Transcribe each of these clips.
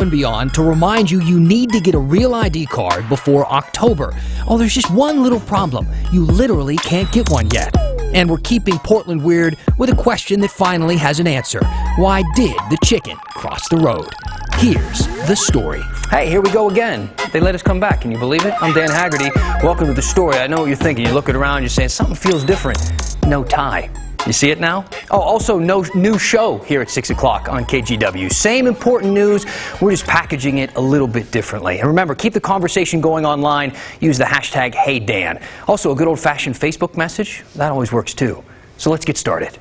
and beyond to remind you need to get a real ID card before October. Oh, there's just one little problem. You literally can't get one yet. And we're keeping Portland weird with a question that finally has an answer. Why did the chicken cross the road? Here's the story. Hey, here we go again. They let us come back. Can you believe it? I'm Dan Haggerty. Welcome to the story. I know what you're thinking. You're looking around, you're saying something feels different. No tie. You see it now? Oh, also no new show here at 6 o'clock on KGW. Same important news, we're just packaging it a little bit differently. And remember, keep the conversation going online. Use the hashtag HeyDan. Also, a good old-fashioned Facebook message, that always works too. So let's get started.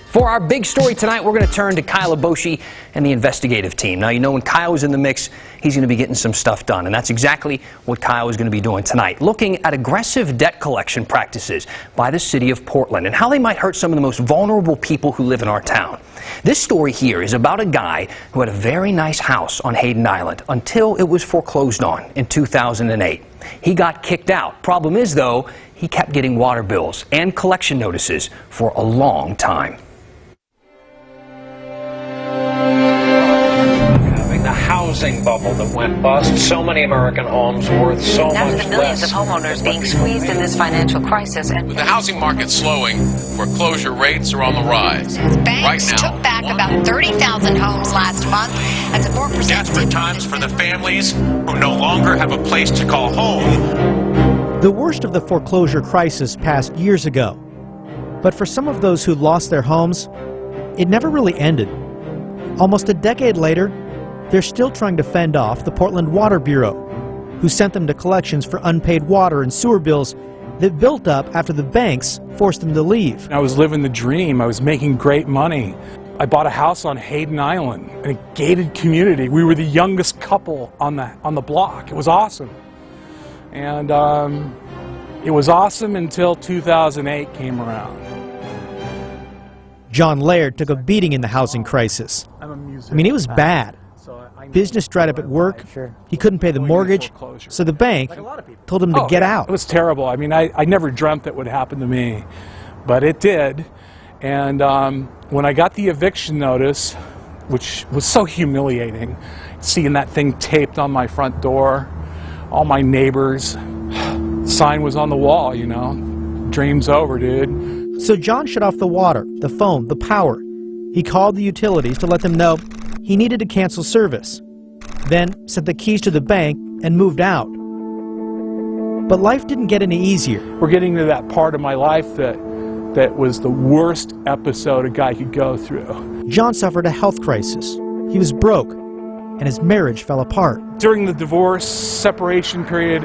For our big story tonight, we're going to turn to Kyle Aboshi and the investigative team. Now, you know when Kyle is in the mix, he's going to be getting some stuff done, and that's exactly what Kyle is going to be doing tonight, looking at aggressive debt collection practices by the city of Portland and how they might hurt some of the most vulnerable people who live in our town. This story here is about a guy who had a very nice house on Hayden Island until it was foreclosed on in 2008. He got kicked out. Problem is, though, he kept getting water bills and collection notices for a long time. The housing bubble that went bust, so many American homes worth so much less. Now to the millions of homeowners being squeezed in this financial crisis. With the housing market slowing, foreclosure rates are on the rise. Banks took back about 30,000 homes last month. That's a 4%. Desperate times for the families who no longer have a place to call home. The worst of the foreclosure crisis passed years ago. But for some of those who lost their homes, it never really ended. Almost a decade later, they're still trying to fend off the Portland Water Bureau, who sent them to collections for unpaid water and sewer bills that built up after the banks forced them to leave. I was living the dream. I was making great money. I bought a house on Hayden Island in a gated community. We were the youngest couple on the block. It was awesome. And it was awesome until 2008 came around. John Laird took a beating in the housing crisis. I mean, it was bad. Business dried up at work, he couldn't pay the mortgage, so the bank told him to get out. It was terrible. I mean, I never dreamt that would happen to me, but it did. And when I got the eviction notice, which was so humiliating, seeing that thing taped on my front door, all my neighbors, sign was on the wall, you know, dream's over, dude. So John shut off the water, the phone, the power. He called the utilities to let them know he needed to cancel service, then sent the keys to the bank and moved out. But life didn't get any easier. We're getting to that part of my life that was the worst episode a guy could go through. John suffered a health crisis. He was broke, and his marriage fell apart. During the divorce separation period,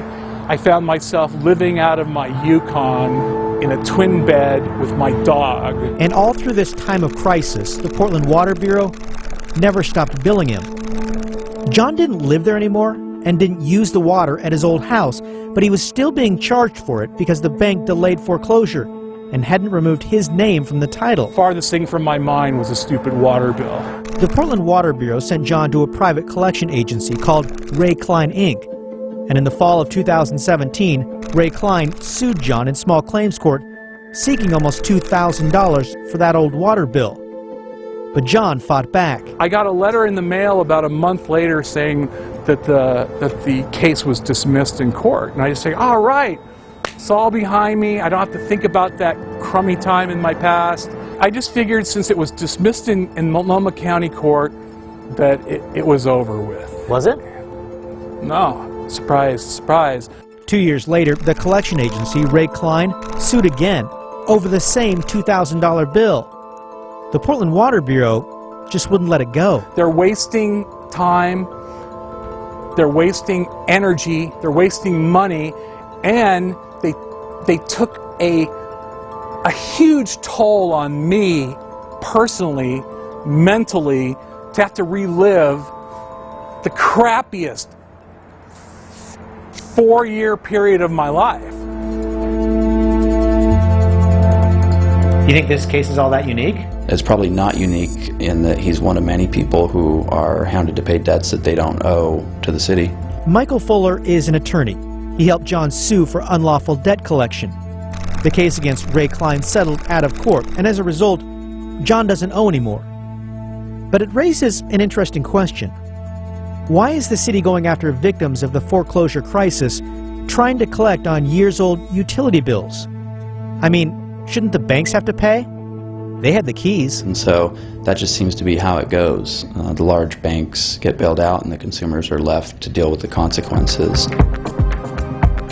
I found myself living out of my Yukon in a twin bed with my dog. And all through this time of crisis, the Portland Water Bureau never stopped billing him. John didn't live there anymore and didn't use the water at his old house, but he was still being charged for it because the bank delayed foreclosure and hadn't removed his name from the title. Farthest thing from my mind was a stupid water bill. The Portland Water Bureau sent John to a private collection agency called Ray Klein, Inc. And in the fall of 2017, Ray Klein sued John in small claims court, seeking almost $2,000 for that old water bill. But John fought back. I got a letter in the mail about a month later saying that the case was dismissed in court. And I just say, all right, it's all behind me. I don't have to think about that crummy time in my past. I just figured since it was dismissed in Multnomah County Court that it was over with. Was it? No. Surprise, surprise. 2 years later, the collection agency, Ray Klein, sued again over the same $2,000 bill. The Portland Water Bureau just wouldn't let it go. They're wasting time, they're wasting energy, they're wasting money, and they took a huge toll on me personally, mentally, to have to relive the crappiest 4-year period of my life. You think this case is all that unique? It's probably not unique in that he's one of many people who are hounded to pay debts that they don't owe to the city. Michael Fuller is an attorney. He helped John sue for unlawful debt collection. The case against Ray Klein settled out of court, and as a result, John doesn't owe anymore. But it raises an interesting question. Why is the city going after victims of the foreclosure crisis, trying to collect on years-old utility bills? I mean, shouldn't the banks have to pay? They had the keys. And so that just seems to be how it goes. The large banks get bailed out and the consumers are left to deal with the consequences.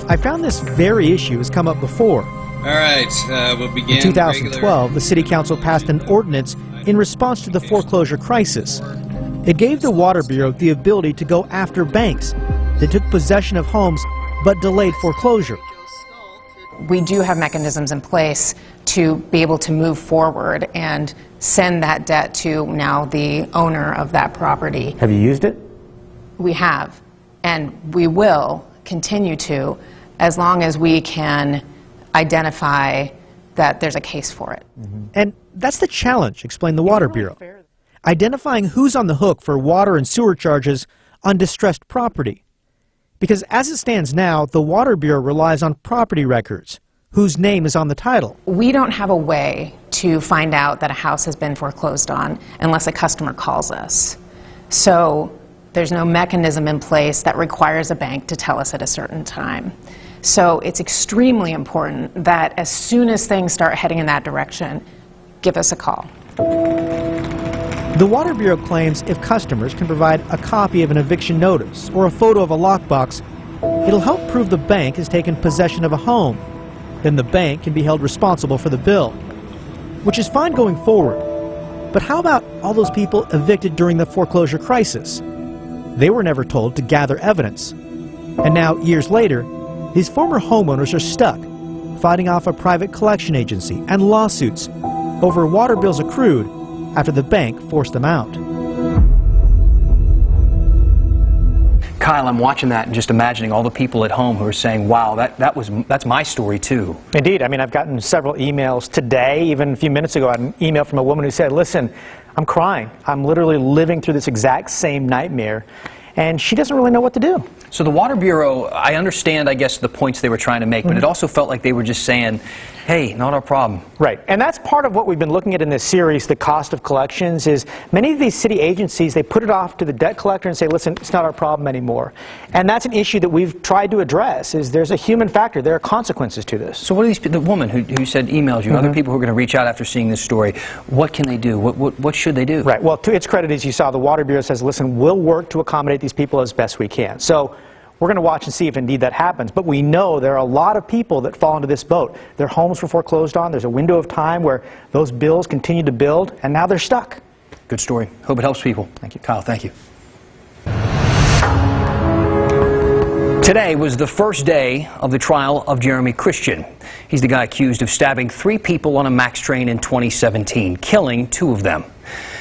I found this very issue has come up before. All right, we'll begin. In 2012, the City Council passed an ordinance in response to the foreclosure crisis. It gave the Water Bureau the ability to go after banks that took possession of homes but delayed foreclosure. We do have mechanisms in place to be able to move forward and send that debt to now the owner of that property. Have you used it? We have, and we will continue to, as long as we can identify that there's a case for it. And that's the challenge, explained the Water Bureau. Identifying who's on the hook for water and sewer charges on distressed property. Because as it stands now, the Water Bureau relies on property records, whose name is on the title. We don't have a way to find out that a house has been foreclosed on unless a customer calls us. So there's no mechanism in place that requires a bank to tell us at a certain time. So it's extremely important that as soon as things start heading in that direction, give us a call. The Water Bureau claims if customers can provide a copy of an eviction notice or a photo of a lockbox, it'll help prove the bank has taken possession of a home. Then the bank can be held responsible for the bill, which is fine going forward. But how about all those people evicted during the foreclosure crisis? They were never told to gather evidence. And now, years later, these former homeowners are stuck, fighting off a private collection agency and lawsuits over water bills accrued after the bank forced them out. Kyle, I'm watching that and just imagining all the people at home who are saying, wow, that's my story too. Indeed. I mean, I've gotten several emails today, even a few minutes ago, I had an email from a woman who said, listen, I'm crying. I'm literally living through this exact same nightmare. And she doesn't really know what to do. So the Water Bureau, I understand, I guess, the points they were trying to make, but it also felt like they were just saying, hey, not our problem. Right. And that's part of what we've been looking at in this series, the cost of collections, is many of these city agencies, they put it off to the debt collector and say, listen, it's not our problem anymore. And that's an issue that we've tried to address, is there's a human factor. There are consequences to this. So what are these, the woman who said emails you, other people who are going to reach out after seeing this story, what can they do? What should they do? Right. Well, to its credit, as you saw, the Water Bureau says, listen, we'll work to accommodate these people as best we can. So we're going to watch and see if indeed that happens. But we know there are a lot of people that fall into this boat. Their homes were foreclosed on. There's a window of time where those bills continue to build, and now they're stuck. Good story. Hope it helps people. Thank you. Kyle, thank you. Today was the first day of the trial of Jeremy Christian. He's the guy accused of stabbing 3 people on a MAX train in 2017, killing 2 of them.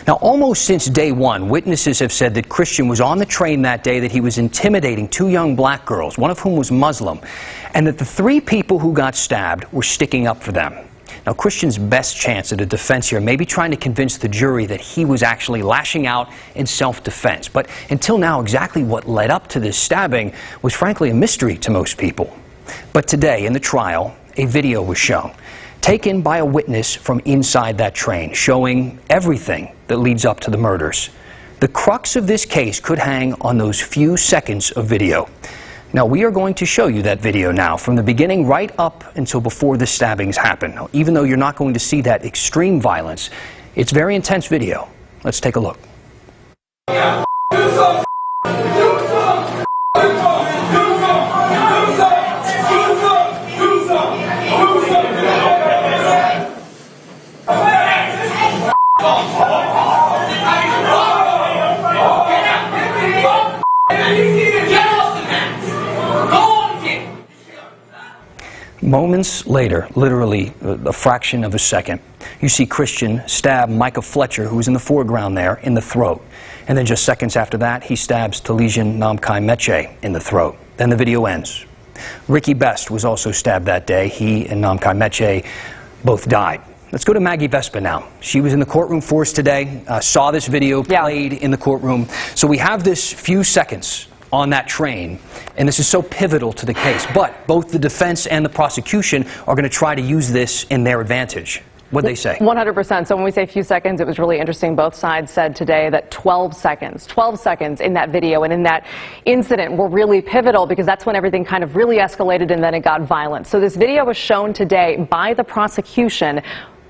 Now, almost since day one, witnesses have said that Christian was on the train that day, that he was intimidating 2 young black girls, one of whom was Muslim, and that the 3 people who got stabbed were sticking up for them. Now, Christian's best chance at a defense here may be trying to convince the jury that he was actually lashing out in self-defense. But until now, exactly what led up to this stabbing was frankly a mystery to most people. But today, in the trial, a video was shown, taken by a witness from inside that train, showing everything that leads up to the murders. The crux of this case could hang on those few seconds of video. Now, we are going to show you that video now, from the beginning right up until before the stabbings happen. Now, even though you're not going to see that extreme violence, it's very intense video. Let's take a look. Moments later, literally a fraction of a second, you see Christian stab Micah Fletcher, who was in the foreground there, in the throat. And then just seconds after that, he stabs Talesian Namkai Meche in the throat. Then the video ends. Ricky Best was also stabbed that day. He and Namkai Meche both died. Let's go to Maggie Vespa now. She was in the courtroom for us today, saw this video played in the courtroom. So we have this few seconds on that train, and this is so pivotal to the case. But both the defense and the prosecution are going to try to use this in their advantage. What'd they say? 100%. So when we say few seconds, it was really interesting. Both sides said today that 12 seconds in that video and in that incident were really pivotal, because that's when everything kind of really escalated and then it got violent. So this video was shown today by the prosecution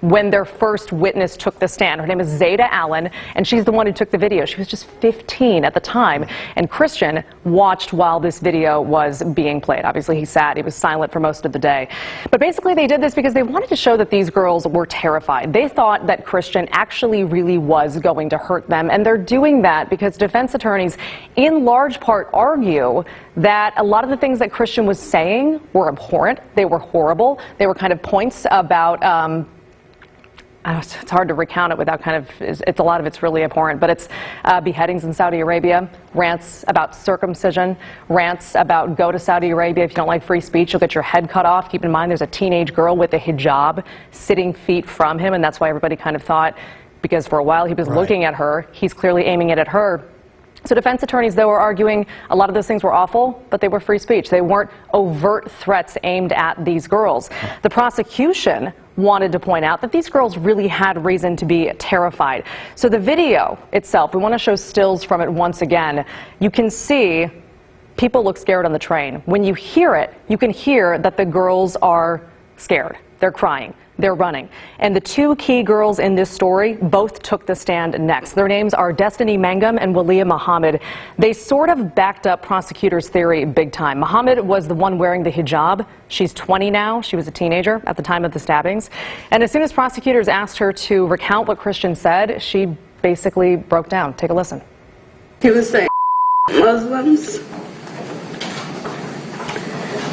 when their first witness took the stand. Her name is Zeta Allen, and she's the one who took the video. She was just 15 at the time, and Christian watched while this video was being played. Obviously, he was silent for most of the day. But basically, they did this because they wanted to show that these girls were terrified. They thought that Christian actually really was going to hurt them, and they're doing that because defense attorneys, in large part, argue that a lot of the things that Christian was saying were abhorrent. They were horrible. They were kind of points about it's hard to recount it without a lot of it's really abhorrent, but it's beheadings in Saudi Arabia, rants about circumcision, rants about go to Saudi Arabia. If you don't like free speech, you'll get your head cut off. Keep in mind there's a teenage girl with a hijab sitting feet from him, and that's why everybody kind of thought, because for a while he was looking at her, he's clearly aiming it at her. So defense attorneys, though, were arguing a lot of those things were awful, but they were free speech. They weren't overt threats aimed at these girls. The prosecution wanted to point out that these girls really had reason to be terrified. So the video itself, we want to show stills from it once again. You can see people look scared on the train. When you hear it, you can hear that the girls are scared. They're crying. They're running. And the two key girls in this story both took the stand next. Their names are Destiny Mangum and Walia Muhammad. They sort of backed up prosecutors' theory big time. Muhammad was the one wearing the hijab. She's 20 now. She was a teenager at the time of the stabbings. And as soon as prosecutors asked her to recount what Christian said, she basically broke down. Take a listen. He was saying Muslims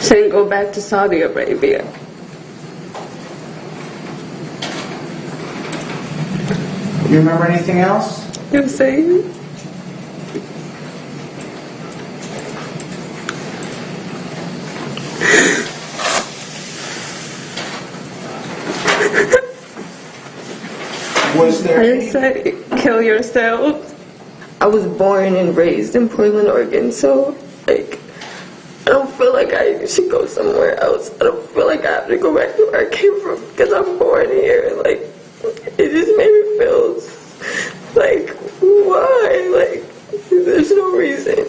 shouldn't go back to Saudi Arabia. You remember anything else? He was saying was there? I said, kill yourselves. I was born and raised in Portland, Oregon, so I don't feel like I should go somewhere else. I don't feel like I have to go back to where I came from because I'm born here. It just made me feel like, why? There's no reason.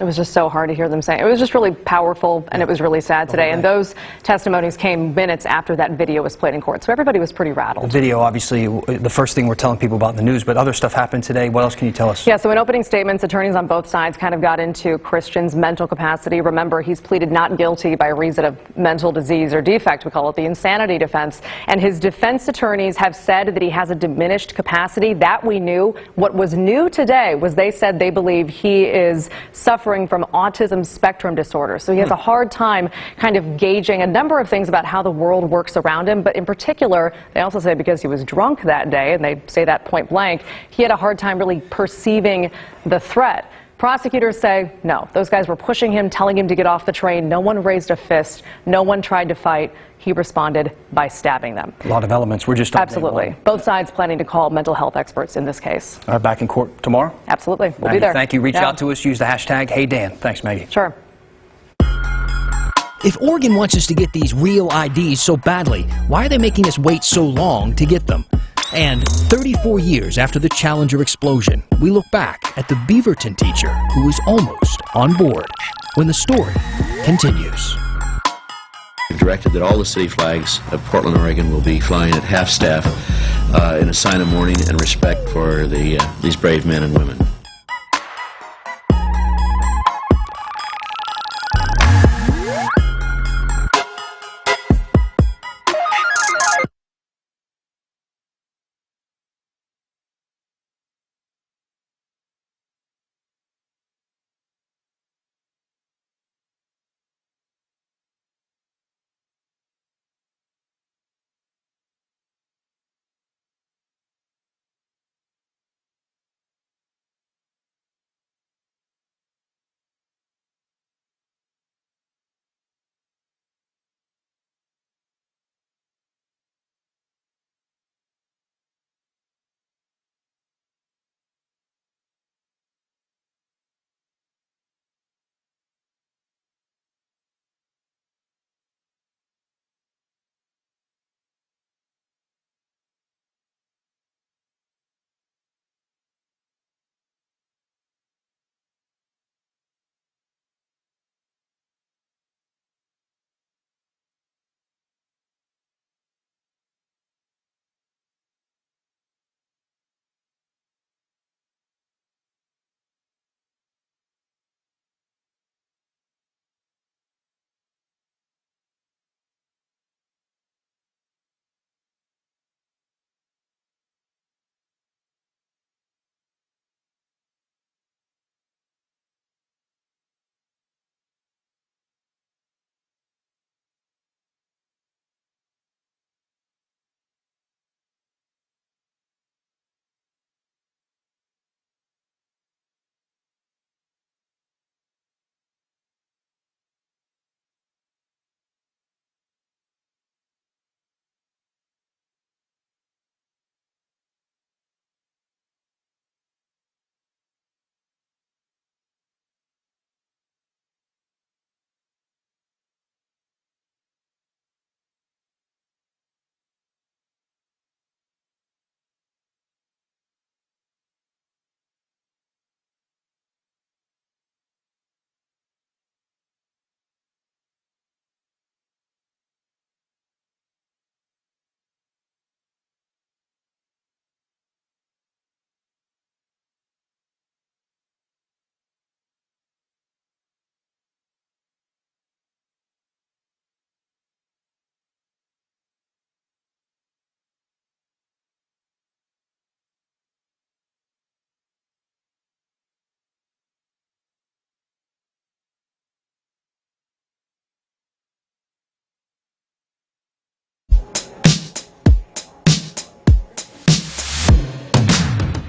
It was just so hard to hear them say. It was just really powerful, and it was really sad today. And those testimonies came minutes after that video was played in court, so everybody was pretty rattled. The video, obviously, the first thing we're telling people about in the news, but other stuff happened today. What else can you tell us? Yeah, so in opening statements, attorneys on both sides kind of got into Christian's mental capacity. Remember, he's pleaded not guilty by reason of mental disease or defect. We call it the insanity defense. And his defense attorneys have said that he has a diminished capacity. That we knew. What was new today was they said they believe he is suffering from autism spectrum disorder. So he has a hard time kind of gauging a number of things about how the world works around him. But in particular, they also say because he was drunk that day, and they say that point blank, he had a hard time really perceiving the threat. Prosecutors say, no, those guys were pushing him, telling him to get off the train. No one raised a fist. No one tried to fight. He responded by stabbing them. A lot of elements. We're just absolutely. Both sides planning to call mental health experts in this case. Back in court tomorrow? Absolutely. We'll Maggie, be there. Thank you. Reach out to us. Use the hashtag #HeyDan. Thanks, Maggie. Sure. If Oregon wants us to get these real IDs so badly, why are they making us wait so long to get them? And 34 years after the Challenger explosion, we look back at the Beaverton teacher who was almost on board when the story continues. We've directed that all the city flags of Portland, Oregon will be flying at half staff in a sign of mourning and respect for these brave men and women.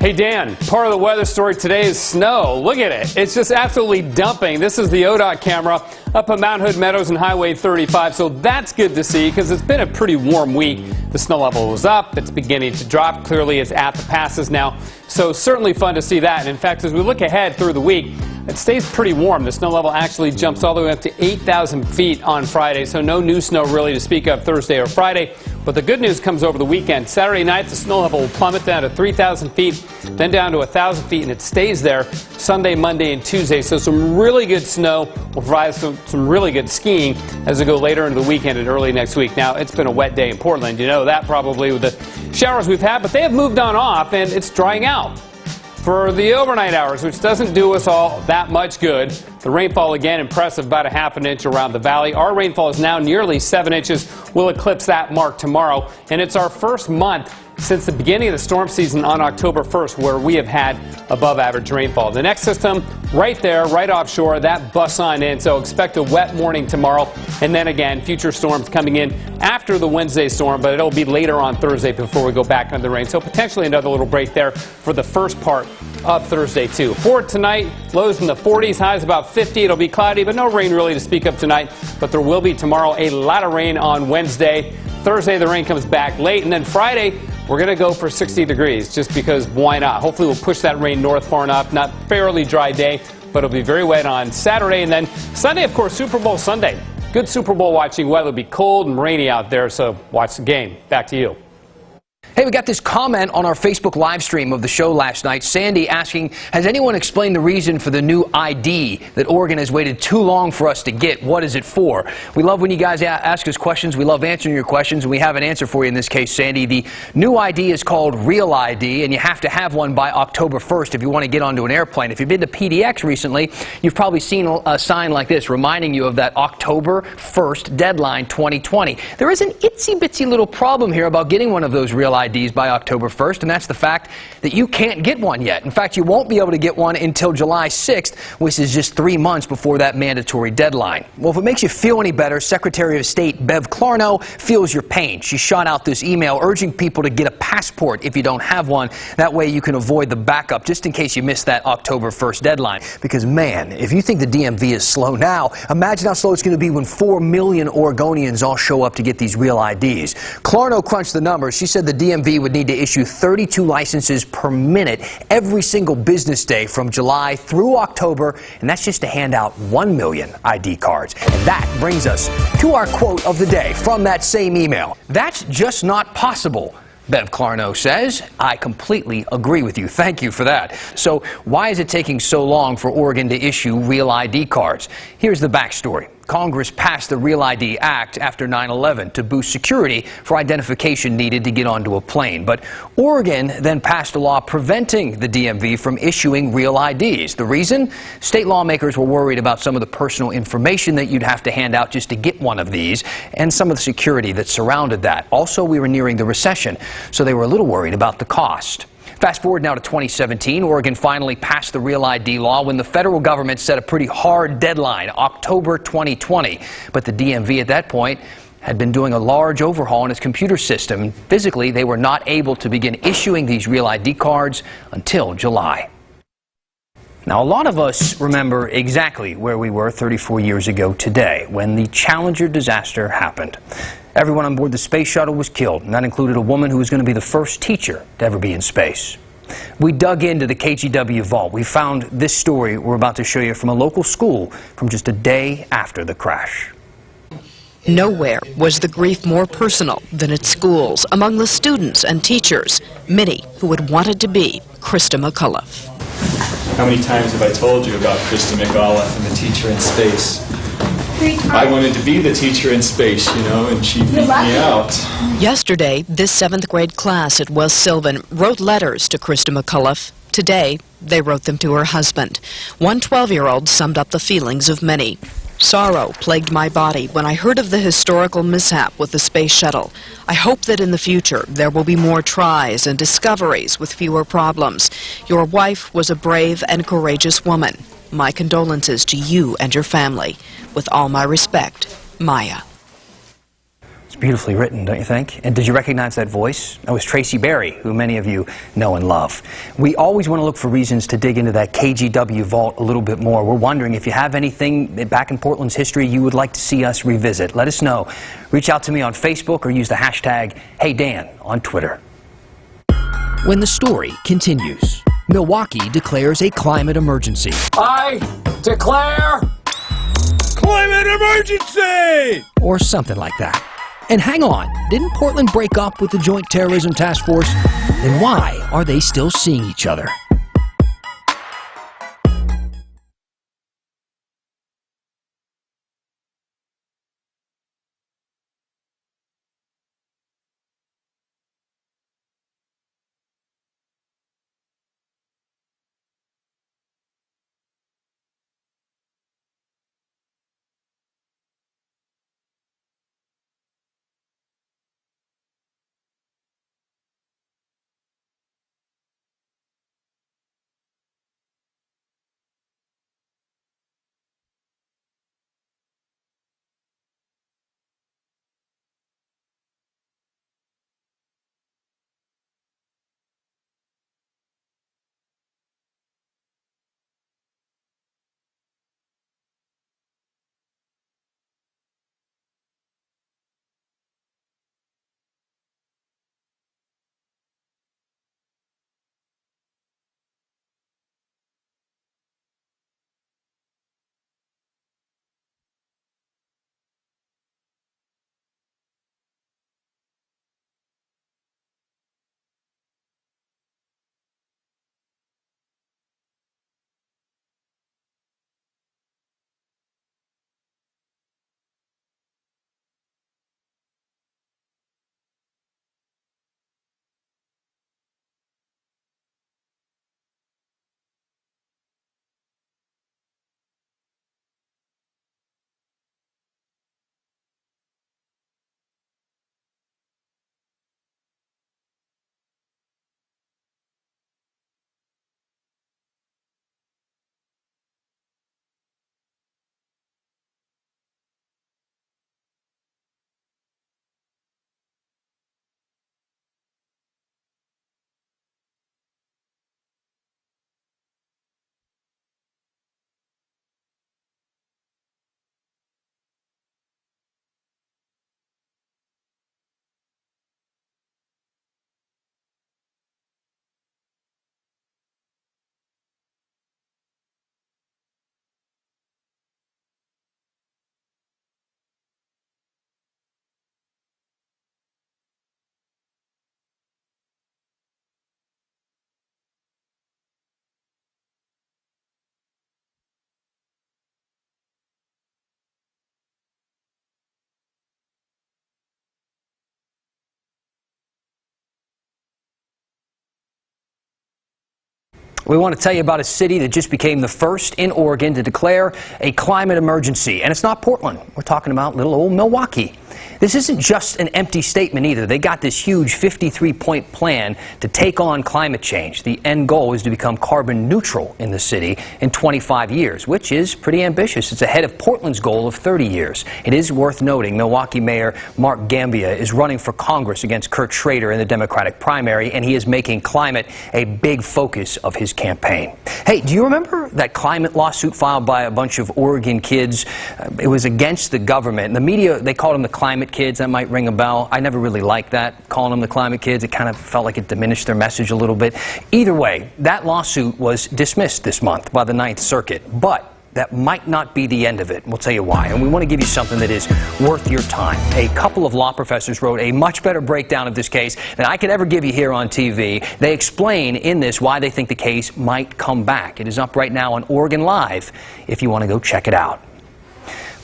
Hey Dan, part of the weather story today is snow. Look at it. It's just absolutely dumping. This is the ODOT camera up at Mount Hood Meadows and Highway 35, so that's good to see because it's been a pretty warm week. The snow level was up. It's beginning to drop. Clearly, it's at the passes now, so certainly fun to see that. And in fact, as we look ahead through the week, it stays pretty warm. The snow level actually jumps all the way up to 8,000 feet on Friday, so no new snow really to speak of Thursday or Friday. But the good news comes over the weekend. Saturday night, the snow level will plummet down to 3,000 feet, then down to 1,000 feet, and it stays there Sunday, Monday, and Tuesday. So some really good snow will provide some really good skiing as we go later into the weekend and early next week. Now, it's been a wet day in Portland. You know that probably with the showers we've had, but they have moved on off, and it's drying out. For the overnight hours, which doesn't do us all that much good, the rainfall again impressive, about a ½ inch around the valley. Our rainfall is now nearly 7 inches. We'll eclipse that mark tomorrow. And it's our first month since the beginning of the storm season on October 1st where we have had above average rainfall. The next system right there, right offshore, that busts on in. So expect a wet morning tomorrow. And then again, future storms coming in after the Wednesday storm, but it'll be later on Thursday before we go back under the rain. So potentially another little break there for the first part of Thursday too. For tonight, lows in the 40s, highs about 50. It'll be cloudy, but no rain really to speak of tonight. But there will be tomorrow a lot of rain on Wednesday. Thursday, the rain comes back late. And then Friday, we're going to go for 60 degrees just because why not? Hopefully we'll push that rain north far enough. Not fairly dry day, but it'll be very wet on Saturday. And then Sunday, of course, Super Bowl Sunday. Good Super Bowl watching weather. It'll be cold and rainy out there, so watch the game. Back to you. Hey, we got this comment on our Facebook live stream of the show last night. Sandy asking, has anyone explained the reason for the new ID that Oregon has waited too long for us to get? What is it for? We love when you guys ask us questions. We love answering your questions, and we have an answer for you in this case, Sandy. The new ID is called Real ID, and you have to have one by October 1st if you want to get onto an airplane. If you've been to PDX recently, you've probably seen a sign like this reminding you of that October 1st deadline 2020. There is an itsy-bitsy little problem here about getting one of those Real IDs by October 1st, and that's the fact that you can't get one yet. In fact, you won't be able to get one until July 6th, which is just 3 months before that mandatory deadline. Well, if it makes you feel any better, Secretary of State Bev Clarno feels your pain. She shot out this email urging people to get a passport if you don't have one. That way you can avoid the backup just in case you miss that October 1st deadline. Because, man, if you think the DMV is slow now, imagine how slow it's going to be when 4 million Oregonians all show up to get these Real IDs. Clarno crunched the numbers. She said the DMV would need to issue 32 licenses per minute every single business day from July through October, and that's just to hand out 1 million ID cards. And that brings us to our quote of the day from that same email. That's just not possible, Bev Clarno says. I completely agree with you. Thank you for that. So why is it taking so long for Oregon to issue Real ID cards? Here's the backstory. Congress passed the Real ID Act after 9/11 to boost security for identification needed to get onto a plane. But Oregon then passed a law preventing the DMV from issuing Real IDs. The reason? State lawmakers were worried about some of the personal information that you'd have to hand out just to get one of these and some of the security that surrounded that. Also, we were nearing the recession, so they were a little worried about the cost. Fast forward now to 2017, Oregon finally passed the Real ID law when the federal government set a pretty hard deadline, October 2020. But the DMV at that point had been doing a large overhaul in its computer system. Physically, they were not able to begin issuing these Real ID cards until July. Now, a lot of us remember exactly where we were 34 years ago today when the Challenger disaster happened. Everyone on board the space shuttle was killed, and that included a woman who was going to be the first teacher to ever be in space. We dug into the KGW vault. We found this story we're about to show you from a local school from just a day after the crash. Nowhere was the grief more personal than at schools, among the students and teachers, many who had wanted to be Krista McAuliffe. How many times have I told you about Krista McAuliffe and the teacher in space? 3 times. I wanted to be the teacher in space, you know, and she beat me out. Yesterday, this 7th grade class at West Sylvan wrote letters to Krista McAuliffe. Today, they wrote them to her husband. One 12-year-old summed up the feelings of many. Sorrow plagued my body when I heard of the historical mishap with the space shuttle. I hope that in the future there will be more tries and discoveries with fewer problems. Your wife was a brave and courageous woman. My condolences to you and your family. With all my respect, Maya. Beautifully written, don't you think? And did you recognize that voice? That was Tracy Berry, who many of you know and love. We always want to look for reasons to dig into that KGW vault a little bit more. We're wondering if you have anything back in Portland's history you would like to see us revisit. Let us know. Reach out to me on Facebook or use the hashtag HeyDan on Twitter. When the story continues, Milwaukee declares a climate emergency. I declare climate emergency! Or something like that. And hang on, didn't Portland break up with the Joint Terrorism Task Force? Then why are they still seeing each other? We want to tell you about a city that just became the first in Oregon to declare a climate emergency. And it's not Portland. We're talking about little old Milwaukee. This isn't just an empty statement either. They got this huge 53-point plan to take on climate change. The end goal is to become carbon neutral in the city in 25 years, which is pretty ambitious. It's ahead of Portland's goal of 30 years. It is worth noting Milwaukee Mayor Mark Gambia is running for Congress against Kurt Schrader in the Democratic primary, and he is making climate a big focus of his campaign. Hey, do you remember that climate lawsuit filed by a bunch of Oregon kids? It was against the government. The media, they called them the climate kids. That might ring a bell. I never really liked that, calling them the climate kids. It kind of felt like it diminished their message a little bit. Either way, that lawsuit was dismissed this month by the Ninth Circuit. But that might not be the end of it. We'll tell you why. And we want to give you something that is worth your time. A couple of law professors wrote a much better breakdown of this case than I could ever give you here on TV. They explain in this why they think the case might come back. It is up right now on Oregon Live if you want to go check it out.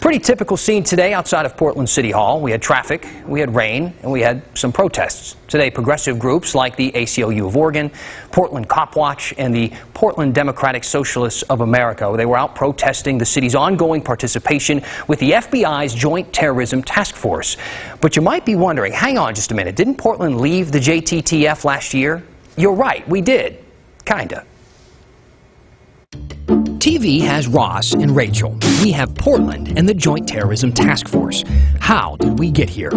Pretty typical scene today outside of Portland City Hall. We had traffic, we had rain, and we had some protests. Today, progressive groups like the ACLU of Oregon, Portland Cop Watch, and the Portland Democratic Socialists of America, they were out protesting the city's ongoing participation with the FBI's Joint Terrorism Task Force. But you might be wondering, hang on just a minute, didn't Portland leave the JTTF last year? You're right, we did. Kinda. TV has Ross and Rachel. We have Portland and the Joint Terrorism Task Force. How did we get here?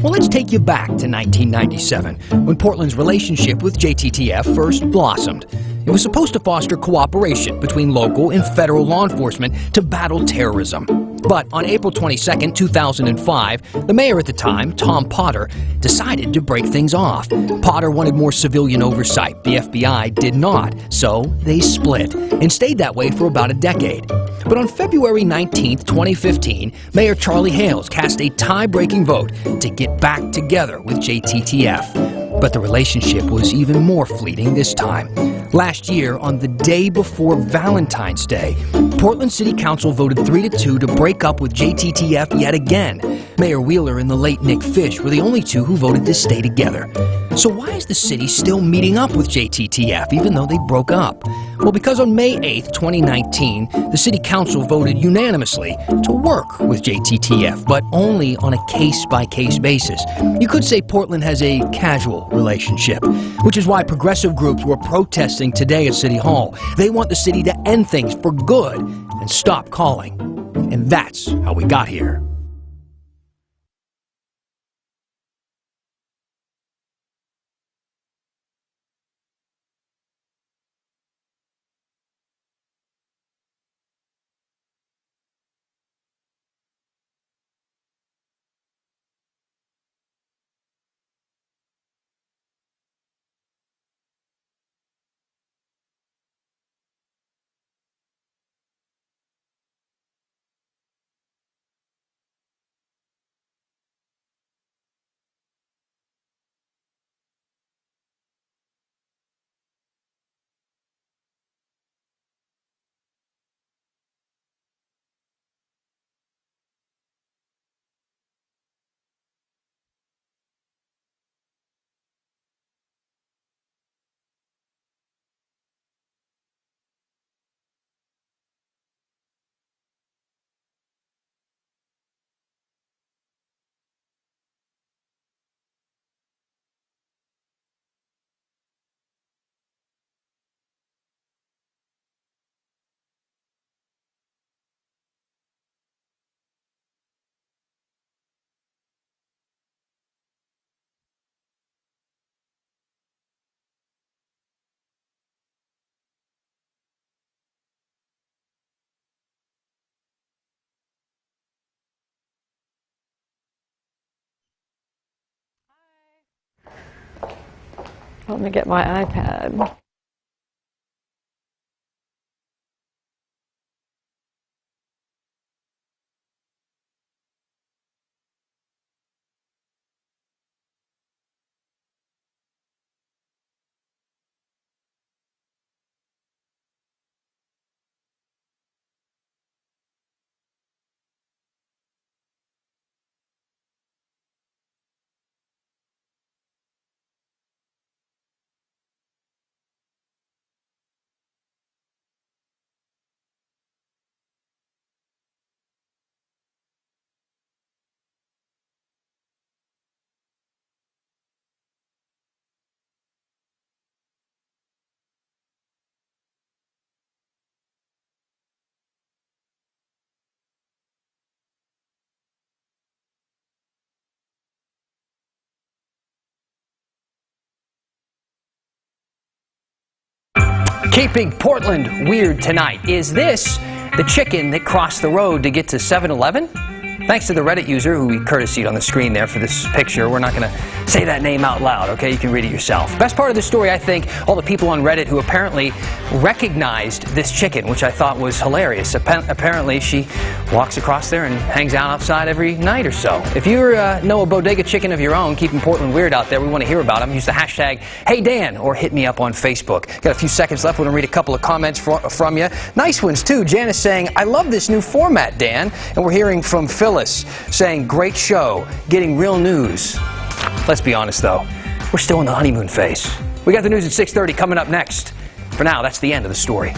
Well, let's take you back to 1997, when Portland's relationship with JTTF first blossomed. It was supposed to foster cooperation between local and federal law enforcement to battle terrorism. But on April 22, 2005, the mayor at the time, Tom Potter, decided to break things off. Potter wanted more civilian oversight. The FBI did not, so they split and stayed that way for about a decade. But on February 19, 2015, Mayor Charlie Hales cast a tie-breaking vote to get back together with JTTF. But the relationship was even more fleeting this time. Last year, on the day before Valentine's Day, Portland City Council voted 3-2 to break up with JTTF yet again. Mayor Wheeler and the late Nick Fish were the only two who voted to stay together. So why is the city still meeting up with JTTF even though they broke up? Well, because on May 8, 2019, the City Council voted unanimously to work with JTTF, but only on a case-by-case basis. You could say Portland has a casual relationship, which is why progressive groups were protesting today at City Hall. They want the city to end things for good and stop calling. And that's how we got here. Let me get my iPad. Keeping Portland weird tonight. Is this the chicken that crossed the road to get to 7-Eleven? Thanks to the Reddit user who we courtesied on the screen there for this picture. We're not going to say that name out loud, okay? You can read it yourself. Best part of the story, I think, all the people on Reddit who apparently recognized this chicken, which I thought was hilarious. Apparently, she walks across there and hangs out outside every night or so. If you know a bodega chicken of your own, keeping Portland weird out there, we want to hear about them. Use the hashtag HeyDan or hit me up on Facebook. Got a few seconds left. We're going to read a couple of comments from you. Nice ones, too. Janice saying, I love this new format, Dan. And we're hearing from Phyllis saying, great show, getting real news. Let's be honest, though. We're still in the honeymoon phase. We got the news at 6:30 coming up next. For now, that's the end of the story.